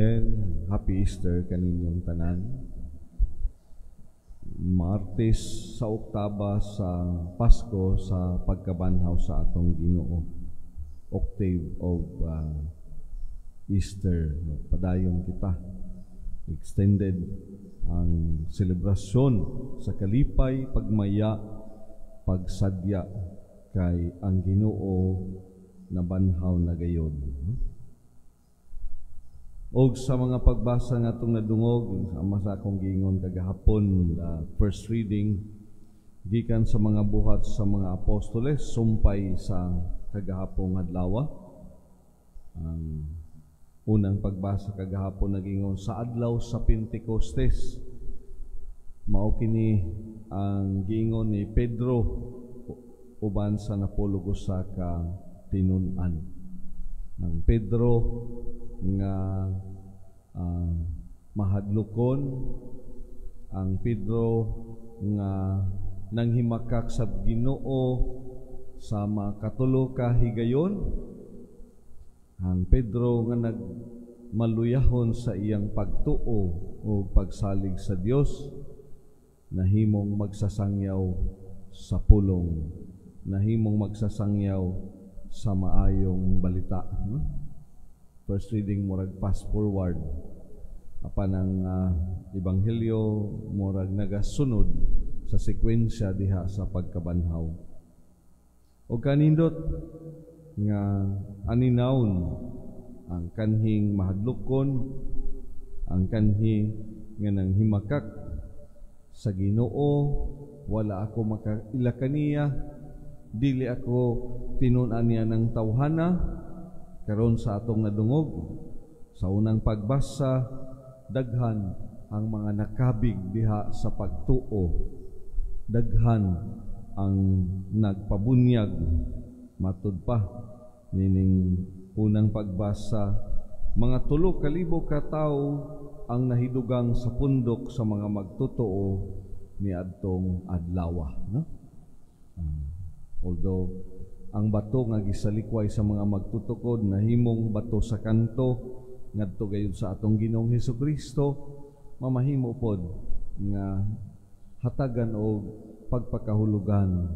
Again, Happy Easter kaninyong tanan. Martes sa Oktaba sa Pasko sa pagkabanhaw sa atong Ginoo. Octave of Easter. Padayon kita. Extended ang selebrasyon sa kalipay, pagmaya, pagsadya kay ang Ginoo na banhaw na gayod. Og sa mga pagbasa nga itong nadungog, sama sa akong giingon kagahapon, first reading, gikan sa mga buhat sa mga apostoles, sumpay sa kagahapong adlaw. Ang unang pagbasa kagahapon nagingon sa adlaw sa Pentecostes. Mao kini ang giingon ni Pedro uban sa napulog usa ka tinun-an. Ang Pedro nga mahadlokon, ang Pedro nga nanghimakak sa Ginoo sa makatulo ka higayon, ang Pedro nga nagmaluyahon sa iyang pagtuo o pagsalig sa Dios, nahimong magsasangyaw sa pulong, nahimong magsasangyaw sa maayong balita. First reading, murag fast forward. Apan ang Ebanghelyo, murag nagasunod sa sekwensya diha sa pagkabanhaw. O kanindot nga aninawon ang kanhing mahadlokon, ang kanhi nga nanghimakak sa Ginoo, wala ako makaila kaniya, dili ako tinun-an niya ng tawhana. Karon sa atong nadungog, sa unang pagbasa, daghan ang mga nakabig diha sa pagtuo. Daghan ang nagpabunyag. Matud pa, nining unang pagbasa, mga 3,000 ka tawo ang nahidugang sa pundok sa mga magtutuo ni adtong adlaw. No? Although ang bato nga gisalikway sa mga magtutukod nahimong bato sa kanto ngadto gayud sa atong Ginoong Hesukristo, mamahimo pod nga hatagan og pagpakahulugan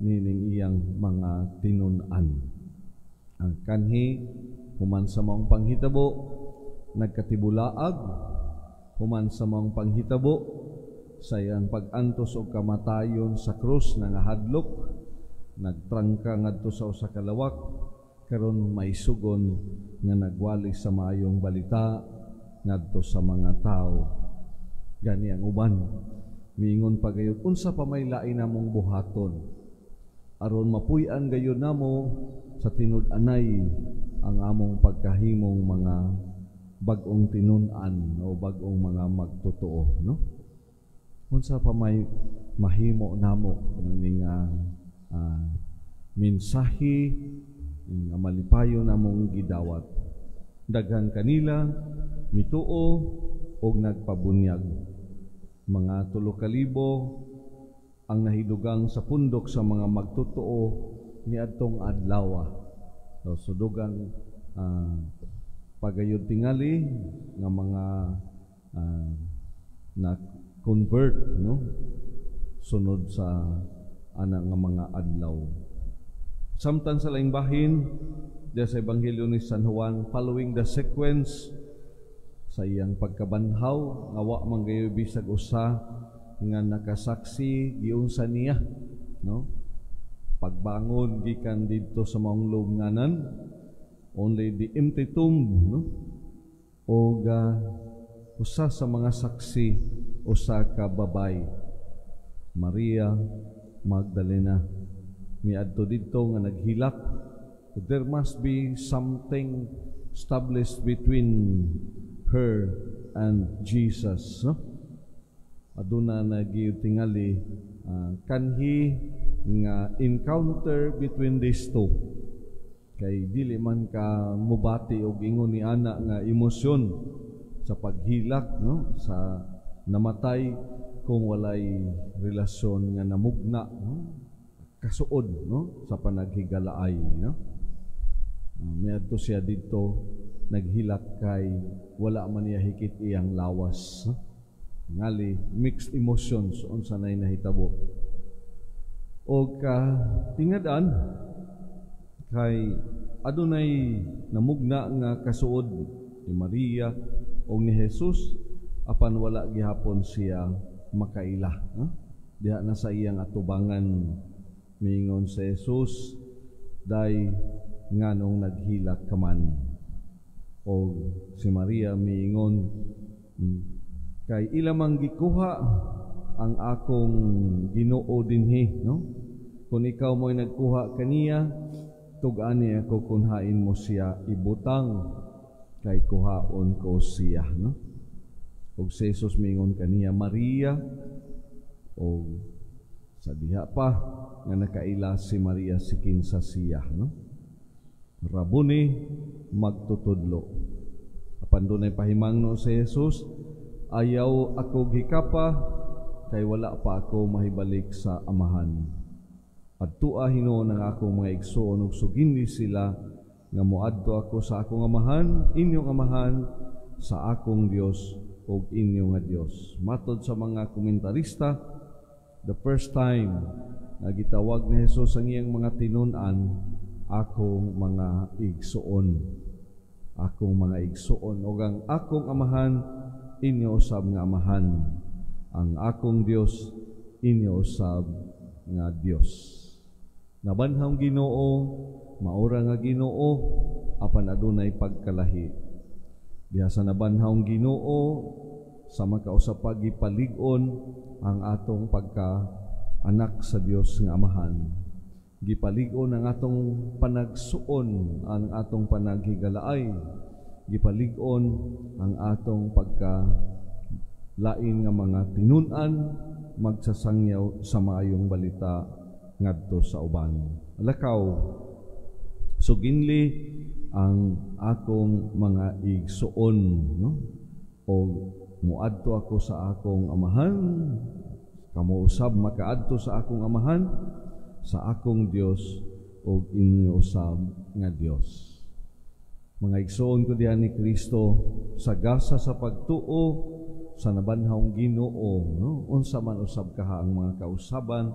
nining iyang mga tinun-an. Ang kanhi human sa maong panghitabo nagkatibulaag, human sa maong panghitabo sa iyang pag-antos og kamatayon sa krus nga hadlok, nagtrangka ngadto sa usa ka lawak, karon maisugon nga nagwali sa maayong balita ngadto sa mga tao. Gani ang uban miingon pa gayud, unsa pa may lain namong buhaton aron mapuy-an gayud namo sa tinud-anay ang among pagkahimong mga bag-ong tinun-an o bag-ong mga magtotoo, no? Unsa pa may mahimo namo ning mensahe nga malipayo namong gidawat. Daghan kanila mituo og nagpabunyag. Mga 3,000 ang nahidugang sa pundok sa mga magtutuo ni adtong adlaw. So dugang pagayod tingali nga mga na convert, no, sunod sa ana nga mga adlaw. Samtang sa laing bahin diya sa Ebanghelyo ni San Juan, following the sequence sa iyang pagkabanhaw, nga wa man gayo bisag usa nga nakasaksi giunsa niya, no? Pagbangon gikan didto sa maong lubnganan, only the empty tomb, no? O usa sa mga saksi, usa ka babay, Maria Magdalena, miadto didto nga naghilak. There must be something established between her and Jesus, no? Aduna nagiutingali kanhi nga encounter between these two. Kay dili man ka mubati og ingon ni ana nga emosyon sa paghilak, no, sa namatay kung walay relasyon nga namugna, no? Kasuod, no, sa panaghigalaay, no? Miadto siya dito naghilak kay wala man niya hikit iyang lawas. Ngali mixed emotions unsa nay nahitabo. O ka tingadan kay adunay namugna nga kasuod ni Maria o ni Jesus apan wala gihapon siya makaila. Diha na sa iyang atubangan mingon sa Jesus day nganong naghilak ka man. O si Maria miingon kay ilamang gikuha ang akong Ginoo dinhi, no? Kung ikaw mo'y nagkuha kaniya, tug-ani ako kung hain mo siya ibutang kay kuhaon ko siya, no? O si Jesus miingon kaniya Maria, o sa diha pa nga nakaila si Maria sikin sa siya, no? Rabuni magtutudlo. Apan dunay pahimangno si Jesus, ayaw ako gikapa kay wala pa ako mahibalik sa amahan. Adtua hinuon ang akong mga igsoon ug sugindi sila nga moadto ako sa akong amahan, inyong amahan, sa akong Dios ug inyo nga Dios. Matod sa mga komentarista, the first time na gitawag ni Jesus ang iyang mga tinun-an, akong mga igsoon. Akong mga igsoon ug ang akong amahan, inyo usab nga amahan. Ang akong Dios, inyo usab nga Dios. Nabanhaw Ginoo, maura nga Ginoo, apan adunay pagkalahi. Diha sa nabanhaw Ginoo, sa makausap pagipalig-on ang atong pagka-anak sa Dios nga amahan. Gipalig-on ang atong panagsuon, ang atong panaghigalaay. Gipalig-on ang atong pagka-lain nga mga tinun-an, magsasangyaw sa maayong balita ngadto sa uban. Lakaw, suginli ang akong mga igsuon, no? O muadto ako sa akong amahan, kamo usab makaadto sa akong amahan, sa akong Dios o inyo usab nga Dios. Mga igsoon ko diyan ni Kristo, sagasa sa pagtuo sa nabanhawng Ginoo, no? Unsa man usab kaha ang mga kausaban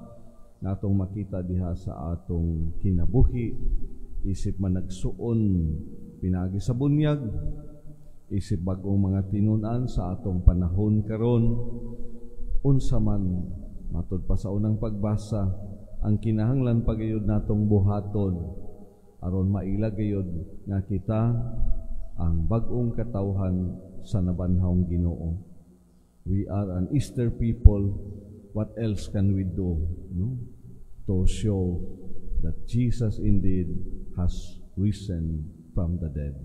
na atong makita diha sa atong kinabuhi, isip man nagsuon pinaagi sa bunyag, isip bag-ong mga tinun-an sa atong panahon karon, unsa man matud pa sa unang pagbasa, ang kinahanglan pagayod natong buhaton aron maila gayud nga kita ang bag-ong katawhan sa nabanhawng Ginoo. We are an Easter people. What else can we do, no? To show that Jesus indeed has risen from the dead.